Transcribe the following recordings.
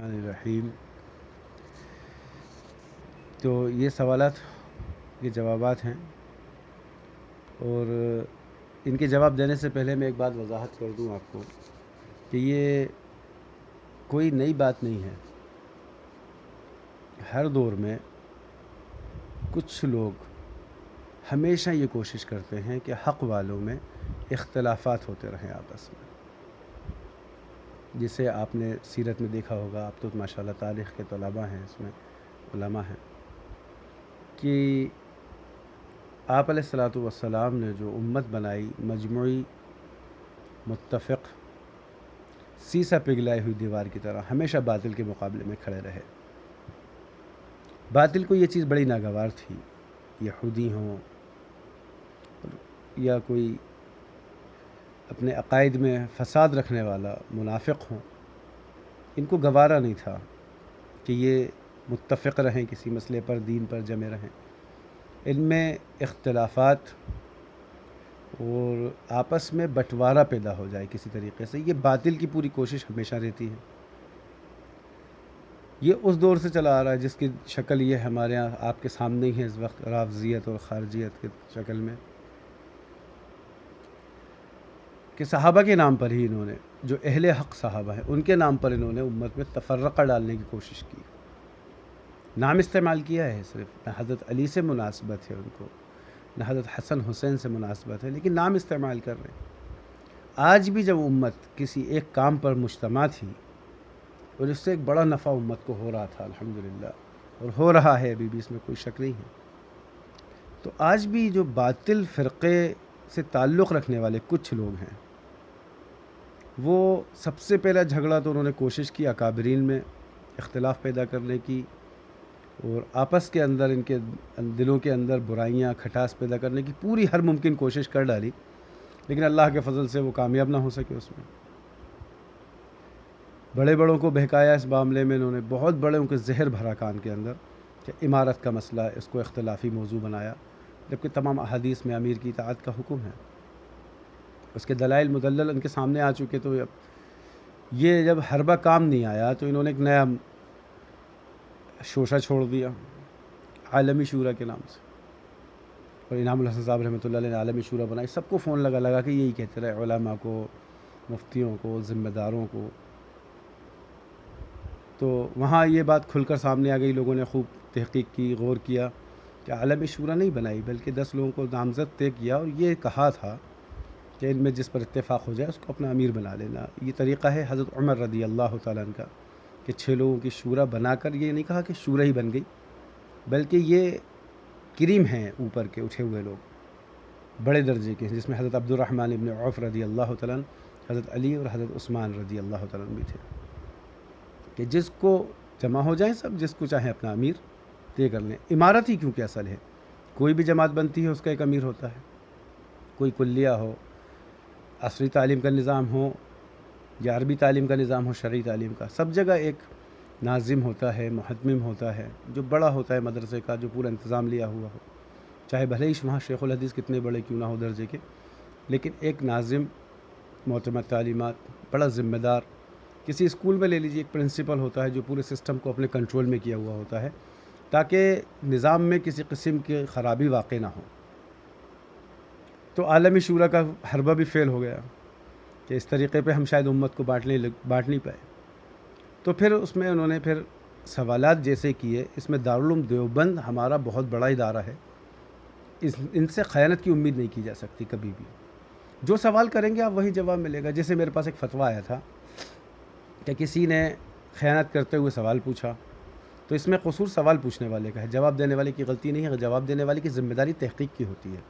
الرحیم۔ تو یہ سوالات، یہ جوابات ہیں، اور ان کے جواب دینے سے پہلے میں ایک بات وضاحت کر دوں آپ کو کہ یہ کوئی نئی بات نہیں ہے۔ ہر دور میں کچھ لوگ ہمیشہ یہ کوشش کرتے ہیں کہ حق والوں میں اختلافات ہوتے رہیں آپس میں، جسے آپ نے سیرت میں دیکھا ہوگا۔ آپ تو ماشاءاللہ تاریخ کے طلباء ہیں، اس میں علماء ہیں، کہ آپ علیہ الصلاۃ والسلام نے جو امت بنائی، مجموعی متفق سیسا پگھلائی ہوئی دیوار کی طرح ہمیشہ باطل کے مقابلے میں کھڑے رہے۔ باطل کو یہ چیز بڑی ناگوار تھی، یہودی ہوں یا کوئی اپنے عقائد میں فساد رکھنے والا منافق ہوں، ان کو گوارا نہیں تھا کہ یہ متفق رہیں، کسی مسئلے پر دین پر جمے رہیں۔ ان میں اختلافات اور آپس میں بٹوارا پیدا ہو جائے کسی طریقے سے، یہ باطل کی پوری کوشش ہمیشہ رہتی ہے۔ یہ اس دور سے چلا آ رہا ہے جس کی شکل یہ ہمارے ہاں آپ کے سامنے ہی ہے اس وقت، رافضیت اور خارجیت کے شکل میں، کہ صحابہ کے نام پر ہی انہوں نے، جو اہل حق صحابہ ہیں ان کے نام پر انہوں نے امت میں تفرقہ ڈالنے کی کوشش کی۔ نام استعمال کیا ہے، صرف نہ حضرت علی سے مناسبت ہے ان کو، نہ حضرت حسن حسین سے مناسبت ہے، لیکن نام استعمال کر رہے ہیں۔ آج بھی جب امت کسی ایک کام پر مجتمع تھی اور اس سے ایک بڑا نفع امت کو ہو رہا تھا الحمدللہ، اور ہو رہا ہے ابھی بھی، اس میں کوئی شک نہیں ہے، تو آج بھی جو باطل فرقے سے تعلق رکھنے والے کچھ لوگ ہیں، وہ سب سے پہلا جھگڑا تو انہوں نے کوشش کی اکابرین میں اختلاف پیدا کرنے کی، اور آپس کے اندر ان کے دلوں کے اندر برائیاں کھٹاس پیدا کرنے کی پوری ہر ممکن کوشش کر ڈالی، لیکن اللہ کے فضل سے وہ کامیاب نہ ہو سکے اس میں۔ بڑے بڑوں کو بہکایا اس معاملے میں، انہوں نے بہت بڑے ان کے زہر بھرا کان کے اندر کہ عمارت کا مسئلہ اس کو اختلافی موضوع بنایا، جبکہ تمام احادیث میں امیر کی اطاعت کا حکم ہے، اس کے دلائل مدلل ان کے سامنے آ چکے۔ تو یہ جب حربہ کام نہیں آیا تو انہوں نے ایک نیا شوشہ چھوڑ دیا عالمی شورا کے نام سے، اور انعام الحسن صاحب رحمۃ اللہ علیہ نے عالمی شورا بنائی، سب کو فون لگا کہ یہی کہتے رہے، علماء کو، مفتیوں کو، ذمہ داروں کو۔ تو وہاں یہ بات کھل کر سامنے آ گئی، لوگوں نے خوب تحقیق کی، غور کیا کہ عالمی شورا نہیں بنائی، بلکہ 10 لوگوں کو نامزد طے کیا، اور یہ کہا تھا کہ ان میں جس پر اتفاق ہو جائے اس کو اپنا امیر بنا لینا۔ یہ طریقہ ہے حضرت عمر رضی اللہ تعالیٰ عنہ کا، کہ 6 لوگوں کی شورا بنا کر، یہ نہیں کہا کہ شورا ہی بن گئی، بلکہ یہ کریم ہیں اوپر کے اٹھے ہوئے لوگ، بڑے درجے کے ہیں، جس میں حضرت عبد الرحمن ابن عوف رضی اللہ تعالیٰ عنہ، حضرت علی اور حضرت عثمان رضی اللہ تعالیٰ عنہ بھی تھے، کہ جس کو جمع ہو جائیں سب، جس کو چاہیں اپنا امیر طے کر لیں۔ عمارت ہی کیونکہ اصل ہے، کوئی بھی جماعت بنتی ہے اس کا ایک امیر ہوتا ہے، کوئی کلیہ ہو، عصری تعلیم کا نظام ہو یا عربی تعلیم کا نظام ہو، شرعی تعلیم کا، سب جگہ ایک ناظم ہوتا ہے، محتمم ہوتا ہے، جو بڑا ہوتا ہے مدرسے کا، جو پورا انتظام لیا ہوا ہو، چاہے بھلے ہی وہاں شیخ الحدیث کتنے بڑے کیوں نہ ہو درجے کے، لیکن ایک ناظم، معتمد تعلیمات، بڑا ذمہ دار۔ کسی اسکول میں لے لیجیے، ایک پرنسپل ہوتا ہے جو پورے سسٹم کو اپنے کنٹرول میں کیا ہوا ہوتا ہے، تاکہ نظام میں کسی قسم کی خرابی واقع نہ ہو۔ تو عالمی شورا کا حربہ بھی فیل ہو گیا کہ اس طریقے پہ ہم شاید امت کو بانٹ نہیں پائے، تو پھر اس میں انہوں نے پھر سوالات جیسے کیے، اس میں دارالعلوم دیوبند ہمارا بہت بڑا ادارہ ہے، ان سے خیانت کی امید نہیں کی جا سکتی کبھی بھی، جو سوال کریں گے آپ وہی جواب ملے گا۔ جیسے میرے پاس ایک فتویٰ آیا تھا کہ کسی نے خیانت کرتے ہوئے سوال پوچھا، تو اس میں قصور سوال پوچھنے والے کا ہے، جواب دینے والے کی غلطی نہیں ہے، جواب دینے والے کی ذمہ داری تحقیق کی ہوتی ہے۔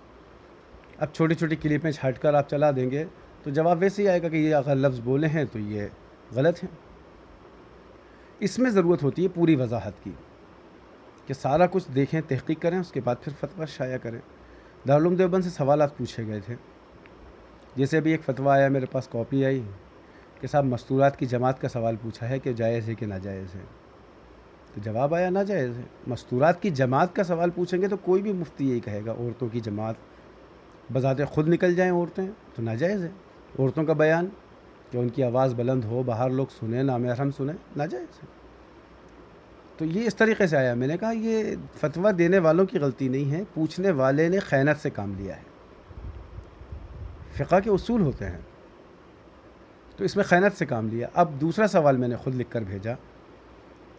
اب چھوٹی چھوٹی کلپیں چھانٹ کر آپ چلا دیں گے تو جواب ویسے ہی آئے گا کہ یہ اگر لفظ بولے ہیں تو یہ غلط ہیں۔ اس میں ضرورت ہوتی ہے پوری وضاحت کی، کہ سارا کچھ دیکھیں، تحقیق کریں، اس کے بعد پھر فتویٰ شائع کریں۔ دارالعلوم دیوبند سے سوالات پوچھے گئے تھے، جیسے ابھی ایک فتویٰ آیا، میرے پاس کاپی آئی کہ صاحب مستورات کی جماعت کا سوال پوچھا ہے کہ جائز ہے کہ ناجائز ہے، تو جواب آیا ناجائز ہے۔ مستورات کی جماعت کا سوال پوچھیں گے تو کوئی بھی مفتی یہی کہے گا، عورتوں کی جماعت بذات خود نکل جائیں عورتیں تو ناجائز ہے، عورتوں کا بیان کہ ان کی آواز بلند ہو، باہر لوگ سنیں، نامحرم سنیں، ناجائز ہے۔ تو یہ اس طریقے سے آیا. میں نے کہا یہ فتویٰ دینے والوں کی غلطی نہیں ہے، پوچھنے والے نے خیانت سے کام لیا ہے. فقہ کے اصول ہوتے ہیں، تو اس میں خیانت سے کام لیا. اب دوسرا سوال میں نے خود لکھ کر بھیجا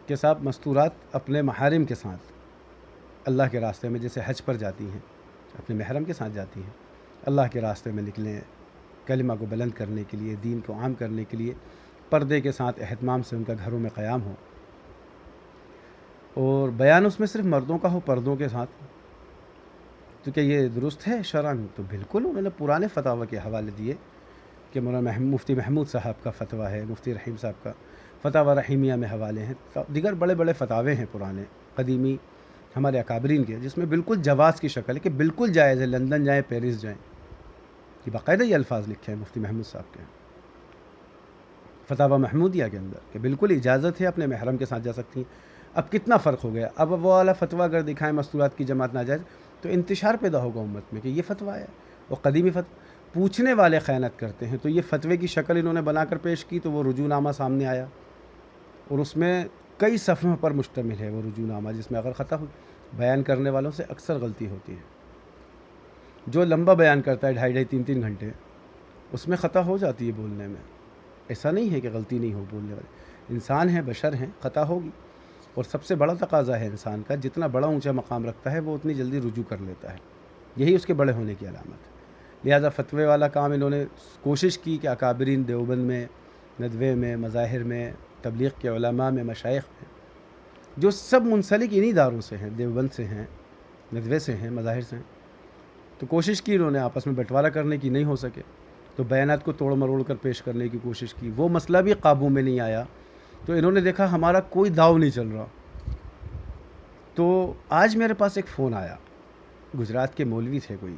کہ صاحب مستورات اپنے محارم کے ساتھ اللہ کے راستے میں جیسے حج پر جاتی ہیں، اپنے محرم کے ساتھ جاتی ہیں، اللہ کے راستے میں نکلیں، کلمہ کو بلند کرنے کے لیے، دین کو عام کرنے کے لیے، پردے کے ساتھ اہتمام سے ان کا گھروں میں قیام ہو، اور بیان اس میں صرف مردوں کا ہو پردوں کے ساتھ. تو کیا یہ درست ہے شرعاً؟ تو بالکل. انہوں نے پرانے فتاوی کے حوالے دیے کہ مولانا مفتی محمود صاحب کا فتویٰ ہے، مفتی رحیم صاحب کا فتاوی رحیمیہ میں حوالے ہیں، دیگر بڑے بڑے فتاوے ہیں پرانے قدیمی ہمارے اکابرین کے، جس میں بالکل جواز کی شکل ہے کہ بالکل جائز ہے، لندن جائیں، پیرس جائیں. یہ باقاعدہ یہ الفاظ لکھے ہیں مفتی محمود صاحب کے فتاوی محمودیہ کے اندر کہ بالکل اجازت ہے، اپنے محرم کے ساتھ جا سکتی ہیں. اب کتنا فرق ہو گیا. اب وہ والا فتویٰ اگر دکھائیں مستورات کی جماعت ناجائز تو انتشار پیدا ہوگا امت میں کہ یہ فتویٰ ہے. اور قدیمی پوچھنے والے خیانت کرتے ہیں، تو یہ فتوے کی شکل انہوں نے بنا کر پیش کی، تو وہ رجوع نامہ سامنے آیا، اور اس میں کئی صفحوں پر مشتمل ہے وہ رجوع نامہ، جس میں اگر خطا ہو بیان کرنے والوں سے اکثر غلطی ہوتی ہے. جو لمبا بیان کرتا ہے 2.5-3 گھنٹے، اس میں خطا ہو جاتی ہے بولنے میں. ایسا نہیں ہے کہ غلطی نہیں ہو، بولنے والے انسان ہیں، بشر ہیں، خطا ہوگی. اور سب سے بڑا تقاضا ہے انسان کا، جتنا بڑا اونچا مقام رکھتا ہے وہ اتنی جلدی رجوع کر لیتا ہے، یہی اس کے بڑے ہونے کی علامت ہے. لہذا فتوے والا کام انہوں نے کوشش کی کہ اکابرین دیوبند میں، ندوے میں، مظاہر میں، تبلیغ کے علماء میں، مشائخ میں، جو سب منسلک انہی اداروں سے ہیں، دیوبند سے ہیں، ندوے سے ہیں، مظاہر سے ہیں، تو کوشش کی انہوں نے آپس میں بٹوارہ کرنے کی، نہیں ہو سکے تو بیانات کو توڑ مروڑ کر پیش کرنے کی کوشش کی. وہ مسئلہ بھی قابو میں نہیں آیا، تو انہوں نے دیکھا ہمارا کوئی داؤ نہیں چل رہا. تو آج میرے پاس ایک فون آیا، گجرات کے مولوی تھے کوئی،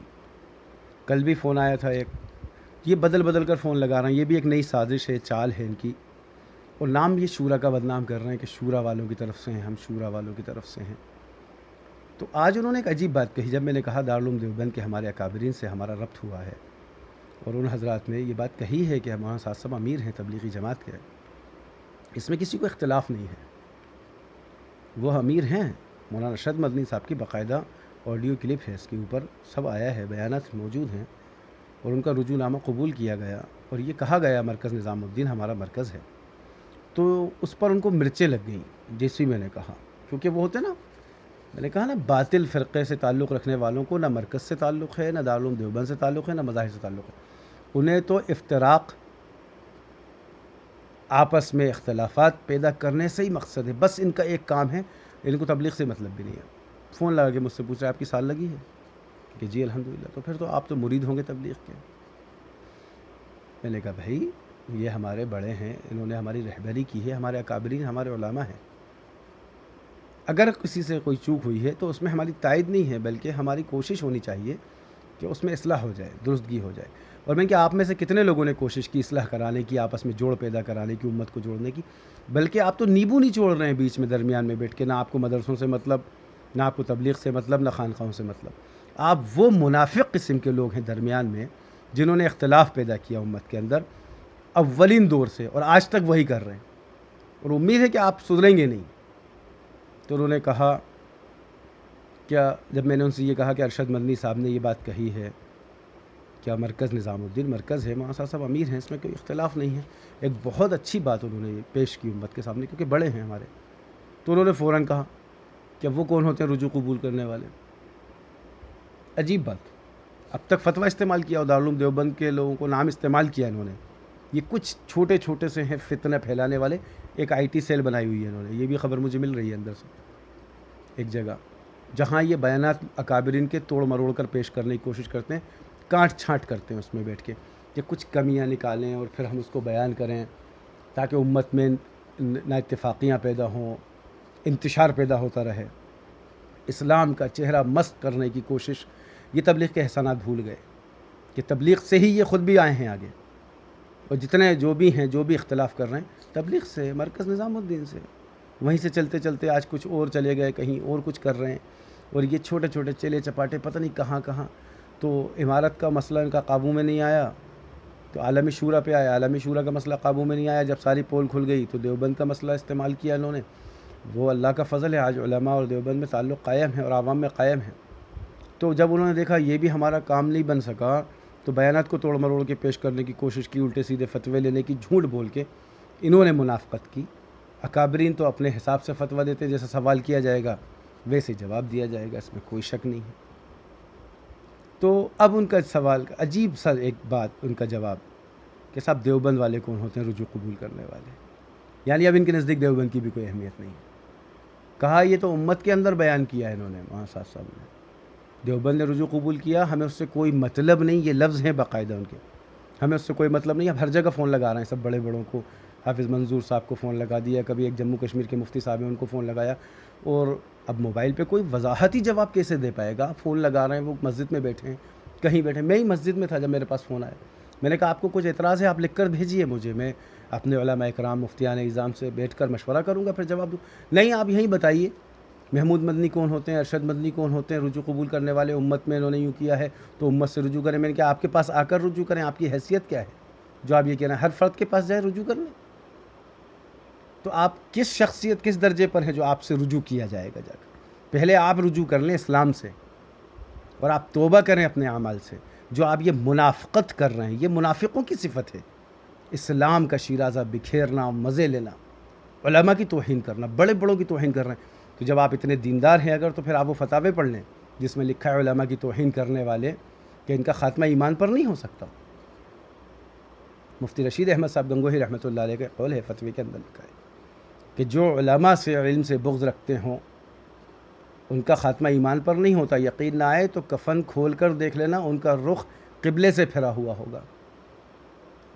کل بھی فون آیا تھا ایک، یہ بدل بدل کر فون لگا رہے ہیں. یہ بھی ایک نئی سازش ہے، چال ہے ان کی، اور نام یہ شورا کا بدنام کر رہے ہیں کہ شورا والوں کی طرف سے ہیں، ہم شورا والوں کی طرف سے ہیں. تو آج انہوں نے ایک عجیب بات کہی. جب میں نے کہا دارالعلوم دیوبند کے ہمارے اکابرین سے ہمارا ربط ہوا ہے، اور ان حضرات نے یہ بات کہی ہے کہ مولانا صاحب صاحب امیر ہیں تبلیغی جماعت کے، اس میں کسی کو اختلاف نہیں ہے، وہ امیر ہیں. مولانا ارشد مدنی صاحب کی باقاعدہ آڈیو کلپ ہے، اس کے اوپر سب آیا ہے، بیانات موجود ہیں، اور ان کا رجوع نامہ قبول کیا گیا، اور یہ کہا گیا مرکز نظام الدین ہمارا مرکز ہے. تو اس پر ان کو مرچیں لگ گئیں، جیسی میں نے کہا، کیونکہ وہ ہوتے نا، میں نے کہا نا، باطل فرقے سے تعلق رکھنے والوں کو نہ مرکز سے تعلق ہے، نہ دارالعلوم دیوبند سے تعلق ہے، نہ مظاہر سے تعلق ہے. انہیں تو افتراق، آپس میں اختلافات پیدا کرنے سے ہی مقصد ہے. بس ان کا ایک کام ہے، ان کو تبلیغ سے مطلب بھی نہیں ہے. فون لگا کے مجھ سے پوچھ رہا ہے آپ کی سال لگی ہے کہ جی الحمدللہ. تو پھر تو آپ تو مرید ہوں گے تبلیغ کے. میں نے کہا بھائی یہ ہمارے بڑے ہیں، انہوں نے ہماری رہبری کی ہے، ہمارے اکابرین ہمارے علماء ہیں. اگر کسی سے کوئی چوک ہوئی ہے تو اس میں ہماری تائید نہیں ہے، بلکہ ہماری کوشش ہونی چاہیے کہ اس میں اصلاح ہو جائے، درستگی ہو جائے. اور میں کہ آپ میں سے کتنے لوگوں نے کوشش کی اصلاح کرانے کی، آپس میں جوڑ پیدا کرانے کی، امت کو جوڑنے کی، بلکہ آپ تو نیبو نہیں چھوڑ رہے ہیں بیچ میں درمیان میں بیٹھ کے. نہ آپ کو مدرسوں سے مطلب، نہ آپ کو تبلیغ سے مطلب، نہ خانقاہوں سے مطلب. آپ وہ منافق قسم کے لوگ ہیں درمیان میں، جنہوں نے اختلاف پیدا کیا امت کے اندر اولین دور سے، اور آج تک وہی کر رہے ہیں، اور امید ہے کہ آپ سدھریں گے نہیں. تو انہوں نے کہا کیا، جب میں نے ان سے یہ کہا کہ ارشد مدنی صاحب نے یہ بات کہی ہے، کیا مرکز نظام الدین مرکز ہے، مولانا صاحب امیر ہیں، اس میں کوئی اختلاف نہیں ہے. ایک بہت اچھی بات انہوں نے پیش کی امت کے سامنے، کیونکہ بڑے ہیں ہمارے. تو انہوں نے فوراً کہا کہ وہ کون ہوتے ہیں رجوع قبول کرنے والے. عجیب بات، اب تک فتویٰ استعمال کیا اور دارالعلوم دیوبند کے لوگوں کو نام استعمال کیا انہوں نے. یہ کچھ چھوٹے چھوٹے سے ہیں فتنہ پھیلانے والے. ایک IT سیل بنائی ہوئی ہے انہوں نے، یہ بھی خبر مجھے مل رہی ہے اندر سے ایک جگہ، جہاں یہ بیانات اکابرین کے توڑ مروڑ کر پیش کرنے کی کوشش کرتے ہیں، کاٹ چھانٹ کرتے ہیں اس میں بیٹھ کے کہ کچھ کمیاں نکالیں اور پھر ہم اس کو بیان کریں تاکہ امت میں نہ اتفاقیاں پیدا ہوں، انتشار پیدا ہوتا رہے. اسلام کا چہرہ مست کرنے کی کوشش. یہ تبلیغ کے احسانات بھول گئے کہ تبلیغ سے ہی یہ خود بھی آئے ہیں آگے، اور جتنے جو بھی ہیں، جو بھی اختلاف کر رہے ہیں، تبلیغ سے، مرکز نظام الدین سے. وہیں سے چلتے چلتے آج کچھ اور چلے گئے، کہیں اور کچھ کر رہے ہیں، اور یہ چھوٹے چھوٹے چلے چپاٹے پتہ نہیں کہاں کہاں. تو عمارت کا مسئلہ ان کا قابو میں نہیں آیا تو عالمی شورا پہ آیا، عالمی شورا کا مسئلہ قابو میں نہیں آیا. جب ساری پول کھل گئی تو دیوبند کا مسئلہ استعمال کیا انہوں نے. وہ اللہ کا فضل ہے، آج علماء اور دیوبند میں تعلق قائم ہے اور عوام میں قائم ہے۔ تو جب انہوں نے دیکھا یہ بھی ہمارا کام نہیں بن سکا، تو بیانات کو توڑ مروڑ کے پیش کرنے کی کوشش کی، الٹے سیدھے فتوے لینے کی، جھوٹ بول کے انہوں نے منافقت کی۔ اکابرین تو اپنے حساب سے فتویٰ دیتے، جیسا سوال کیا جائے گا ویسے جواب دیا جائے گا، اس میں کوئی شک نہیں ہے۔ تو اب ان کا سوال عجیب سا ایک بات، ان کا جواب کہ صاحب دیوبند والے کون ہوتے ہیں رجوع قبول کرنے والے؟ یعنی اب ان کے نزدیک دیوبند کی بھی کوئی اہمیت نہیں ہے۔ کہا یہ تو امت کے اندر بیان کیا ہے انہوں نے، وہاں صاحب نے دیوبند نے رجوع قبول کیا، ہمیں اس سے کوئی مطلب نہیں، یہ لفظ ہیں باقاعدہ ان کے، ہمیں اس سے کوئی مطلب نہیں۔ اب ہر جگہ فون لگا رہے ہیں سب بڑے بڑوں کو، حافظ منظور صاحب کو فون لگا دیا، کبھی ایک جموں کشمیر کے مفتی صاحب ہیں ان کو فون لگایا، اور اب موبائل پہ کوئی وضاحتی جواب کیسے دے پائے گا؟ فون لگا رہے ہیں، وہ مسجد میں بیٹھے ہیں، کہیں بیٹھے، میں ہی مسجد میں تھا جب میرے پاس فون آیا، میں نے کہا آپ کو کچھ اعتراض ہے آپ لکھ کر بھیجیے مجھے، میں اپنے علماء اکرام مفتیان اعظام سے بیٹھ کر مشورہ کروں گا پھر جواب دوں۔ نہیں، آپ یہیں بتائیے محمود مدنی کون ہوتے ہیں، ارشد مدنی کون ہوتے ہیں، رجوع قبول کرنے والے، امت میں انہوں نے یوں کیا ہے تو امت سے رجوع کریں۔ میں نے کہا آپ کے پاس آ کر رجوع کریں، آپ کی حیثیت کیا ہے جو آپ یہ کہہ رہے ہیں ہر فرد کے پاس جائیں رجوع کرنے؟ تو آپ کس شخصیت کس درجے پر ہیں جو آپ سے رجوع کیا جائے گا؟ جا کر پہلے آپ رجوع کر لیں اسلام سے، اور آپ توبہ کریں اپنے اعمال سے۔ جو آپ یہ منافقت کر رہے ہیں یہ منافقوں کی صفت ہے، اسلام کا شیرازہ بکھیرنا، مزے لینا، علماء کی توہین کرنا، بڑے بڑوں کی توہین کر رہے ہیں۔ تو جب آپ اتنے دیندار ہیں اگر، تو پھر آپ وہ فتاوے پڑھ لیں جس میں لکھا ہے علماء کی توہین کرنے والے کہ ان کا خاتمہ ایمان پر نہیں ہو سکتا۔ مفتی رشید احمد صاحب گنگوہی رحمۃ اللہ علیہ کے قول ہے، فتوے کے اندر لکھا ہے کہ جو علماء سے علم سے بغض رکھتے ہوں ان کا خاتمہ ایمان پر نہیں ہوتا، یقین نہ آئے تو کفن کھول کر دیکھ لینا، ان کا رخ قبلے سے پھرا ہوا ہوگا۔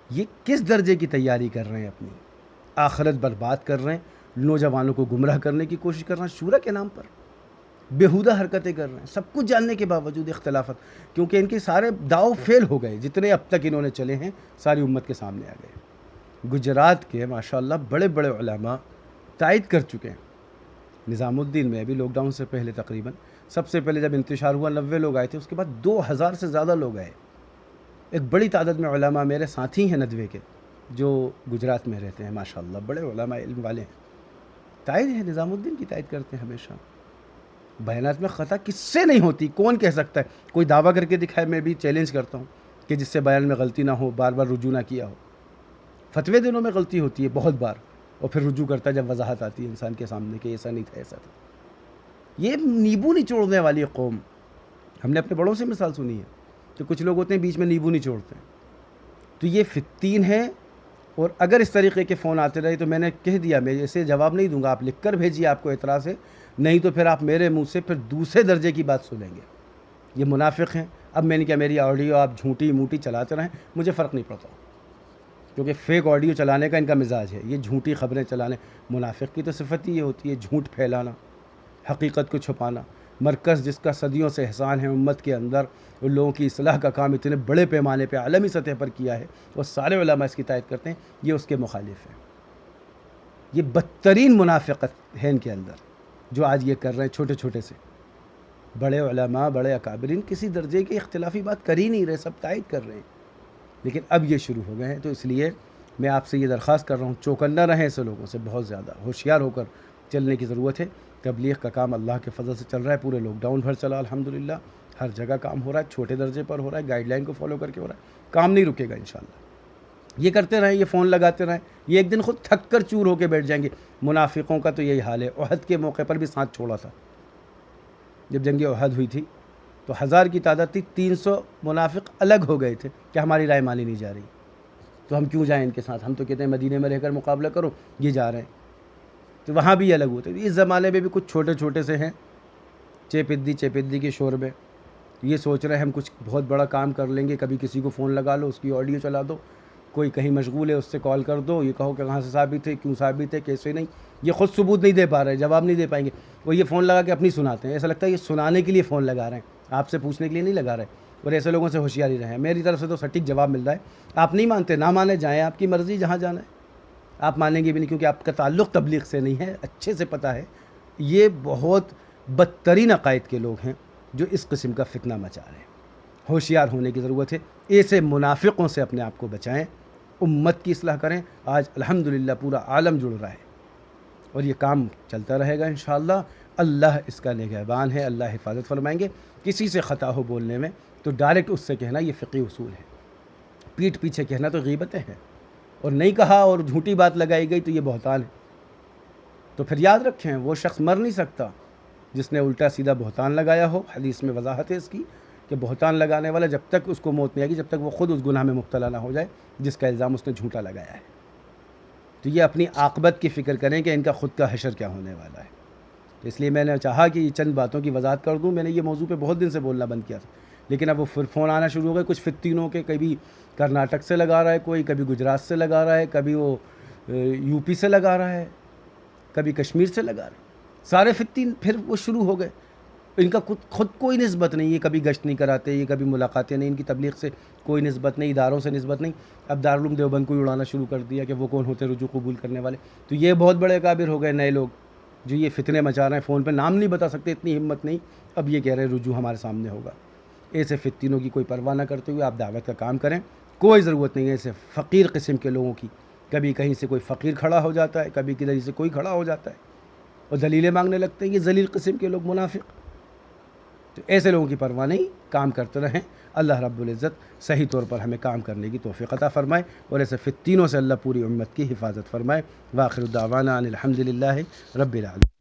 یہ کس درجے کی تیاری کر رہے ہیں؟ اپنی آخرت برباد کر رہے ہیں، نوجوانوں کو گمراہ کرنے کی کوشش کر رہے ہیں، شورا کے نام پر بیہودہ حرکتیں کر رہے ہیں، سب کچھ جاننے کے باوجود اختلافات، کیونکہ ان کے سارے داؤ فیل ہو گئے، جتنے اب تک انہوں نے چلے ہیں ساری امت کے سامنے آ گئے۔ گجرات کے ماشاءاللہ بڑے بڑے علماء تائید کر چکے ہیں۔ نظام الدین میں ابھی لاک ڈاؤن سے پہلے تقریباً سب سے پہلے جب انتشار ہوا 90 لوگ آئے تھے، اس کے بعد 2000 سے زیادہ لوگ آئے۔ ایک بڑی تعداد میں علماء میرے ساتھی ہیں ندوے کے جو گجرات میں رہتے ہیں، ماشاءاللہ بڑے علماء علم والے ہیں، تائید ہے، نظام الدین کی تائید کرتے ہیں ہمیشہ۔ بیانات میں خطا کس سے نہیں ہوتی؟ کون کہہ سکتا ہے؟ کوئی دعویٰ کر کے دکھائے، میں بھی چیلنج کرتا ہوں کہ جس سے بیان میں غلطی نہ ہو، بار بار رجوع نہ کیا ہو۔ فتوے دنوں میں غلطی ہوتی ہے بہت بار، اور پھر رجوع کرتا ہے جب وضاحت آتی ہے انسان کے سامنے کہ ایسا نہیں تھا ایسا تھا۔ یہ نیبو نچوڑنے والی قوم، ہم نے اپنے بڑوں سے مثال سنی ہے کہ کچھ لوگ ہوتے ہیں بیچ میں نیبو نچوڑتے ہیں، تو یہ فتین ہے۔ اور اگر اس طریقے کے فون آتے رہے تو میں نے کہہ دیا میں اسے جواب نہیں دوں گا، آپ لکھ کر بھیجیے آپ کو اعتراض ہے، نہیں تو پھر آپ میرے منہ سے پھر دوسرے درجے کی بات سنیں گے۔ یہ منافق ہیں۔ اب میں نے کہا میری آڈیو آپ جھوٹی موٹی چلاتے رہیں، مجھے فرق نہیں پڑتا، کیونکہ فیک آڈیو چلانے کا ان کا مزاج ہے، یہ جھوٹی خبریں چلانے۔ منافق کی تو صفت ہی یہ ہوتی ہے، جھوٹ پھیلانا، حقیقت کو چھپانا۔ مرکز جس کا صدیوں سے احسان ہے امت کے اندر، ان لوگوں کی اصلاح کا کام اتنے بڑے پیمانے پہ عالمی سطح پر کیا ہے، اور سارے علماء اس کی تائید کرتے ہیں، یہ اس کے مخالف ہیں۔ یہ بدترین منافقت ہے ان کے اندر جو آج یہ کر رہے ہیں، چھوٹے چھوٹے سے بڑے علماء، بڑے اکابرین کسی درجے کی اختلافی بات کر ہی نہیں رہے، سب تائید کر رہے ہیں، لیکن اب یہ شروع ہو گئے ہیں۔ تو اس لیے میں آپ سے یہ درخواست کر رہا ہوں، چوکنا رہیں ایسے لوگوں سے، بہت زیادہ ہوشیار ہو کر چلنے کی ضرورت ہے۔ تبلیغ کا کام اللہ کے فضل سے چل رہا ہے، پورے لاک ڈاؤن بھر چلا الحمدللہ، ہر جگہ کام ہو رہا ہے، چھوٹے درجے پر ہو رہا ہے، گائیڈ لائن کو فالو کر کے ہو رہا ہے، کام نہیں رکے گا انشاءاللہ۔ یہ کرتے رہیں، یہ فون لگاتے رہیں، یہ ایک دن خود تھک کر چور ہو کے بیٹھ جائیں گے۔ منافقوں کا تو یہی حال ہے، احد کے موقع پر بھی ساتھ چھوڑا تھا، جب جنگ احد ہوئی تھی تو 1000 کی تعداد تھی، 300 منافق الگ ہو گئے تھے کہ ہماری رائے مانی نہیں جا رہی، تو ہم کیوں جائیں ان کے ساتھ، ہم تو کہتے ہیں مدینے میں رہ کر مقابلہ کرو، یہ جا رہے ہیں، تو وہاں بھی الگ ہوتے ہیں۔ اس زمانے میں بھی کچھ چھوٹے چھوٹے سے ہیں، چیپدی کے شور میں یہ سوچ رہے ہیں ہم کچھ بہت بڑا کام کر لیں گے، کبھی کسی کو فون لگا لو، اس کی آڈیو چلا دو، کوئی کہیں مشغول ہے اس سے کال کر دو، یہ کہو کہ کہاں سے ثابت ہے، کیوں ثابت ہے، کیسے نہیں، یہ خود ثبوت نہیں دے پا رہے، جواب نہیں دے پائیں گے، وہ یہ فون لگا کے اپنی سناتے ہیں، ایسا لگتا ہے یہ سنانے کے لیے فون لگا رہے ہیں، آپ سے پوچھنے کے لیے نہیں لگا رہے۔ اور ایسے لوگوں سے ہوشیاری رہیں، میری طرف سے تو سٹیک جواب مل رہا ہے، آپ نہیں مانتے نہ مانے، جائیں، آپ کی مرضی، جہاں جانا ہے آپ مانیں گے بھی نہیں، کیونکہ آپ کا تعلق تبلیغ سے نہیں ہے، اچھے سے پتہ ہے یہ بہت بدترین عقائد کے لوگ ہیں جو اس قسم کا فتنہ مچا رہے ہیں۔ ہوشیار ہونے کی ضرورت ہے، ایسے منافقوں سے اپنے آپ کو بچائیں، امت کی اصلاح کریں۔ آج الحمدللہ پورا عالم جڑ رہا ہے، اور یہ کام چلتا رہے گا انشاءاللہ۔ اللہ اس کا نگہبان ہے، اللہ حفاظت فرمائیں گے۔ کسی سے خطا ہو بولنے میں تو ڈائریکٹ اس سے کہنا یہ فقہی اصول ہے، پیٹھ پیچھے کہنا تو غیبتیں ہیں، اور نہیں کہا اور جھوٹی بات لگائی گئی تو یہ بہتان ہے۔ تو پھر یاد رکھیں وہ شخص مر نہیں سکتا جس نے الٹا سیدھا بہتان لگایا ہو۔ حدیث میں وضاحت ہے اس کی کہ بہتان لگانے والا جب تک اس کو موت نہیں آئے گی جب تک وہ خود اس گناہ میں مبتلا نہ ہو جائے جس کا الزام اس نے جھوٹا لگایا ہے۔ تو یہ اپنی عاقبت کی فکر کریں کہ ان کا خود کا حشر کیا ہونے والا ہے۔ تو اس لیے میں نے چاہا کہ یہ چند باتوں کی وضاحت کر دوں۔ میں نے یہ موضوع پہ بہت دن سے بولنا بند کیا تھا، لیکن اب وہ پھر فون آنا شروع ہو گئے کچھ فتینوں کے، کبھی کرناٹک سے لگا رہا ہے کوئی، کبھی گجرات سے لگا رہا ہے، کبھی وہ یو پی سے لگا رہا ہے، کبھی کشمیر سے لگا رہا ہے، سارے فتین پھر وہ شروع ہو گئے۔ ان کا خود کوئی نسبت نہیں، یہ کبھی گشت نہیں کراتے، یہ کبھی ملاقاتیں نہیں، ان کی تبلیغ سے کوئی نسبت نہیں، اداروں سے نسبت نہیں۔ اب دارالعلوم دیوبند کو اڑانا شروع کر دیا کہ وہ کون ہوتے رجوع قبول کرنے والے۔ تو یہ بہت بڑے کابر ہو گئے نئے لوگ جو یہ فتنے مچا رہے ہیں، فون پہ نام نہیں بتا سکتے، اتنی ہمت نہیں، اب یہ کہہ رہے ہیں رجوع ہمارے سامنے ہوگا۔ ایسے فتنوں کی کوئی پرواہ نہ کرتے ہوئے آپ دعوت کا کام کریں، کوئی ضرورت نہیں ہے ایسے فقیر قسم کے لوگوں کی۔ کبھی کہیں سے کوئی فقیر کھڑا ہو جاتا ہے، کبھی کدھر سے کوئی کھڑا ہو جاتا ہے اور دلیلیں مانگنے لگتے ہیں، یہ ذلیل قسم کے لوگ منافق۔ تو ایسے لوگوں کی پرواہ نہیں، کام کرتے رہیں۔ اللہ رب العزت صحیح طور پر ہمیں کام کرنے کی توفیق عطا فرمائے اور ایسے فتنوں سے اللہ پوری امت کی حفاظت فرمائے۔ وآخر دعوانا ان الحمد للہ رب العالمین۔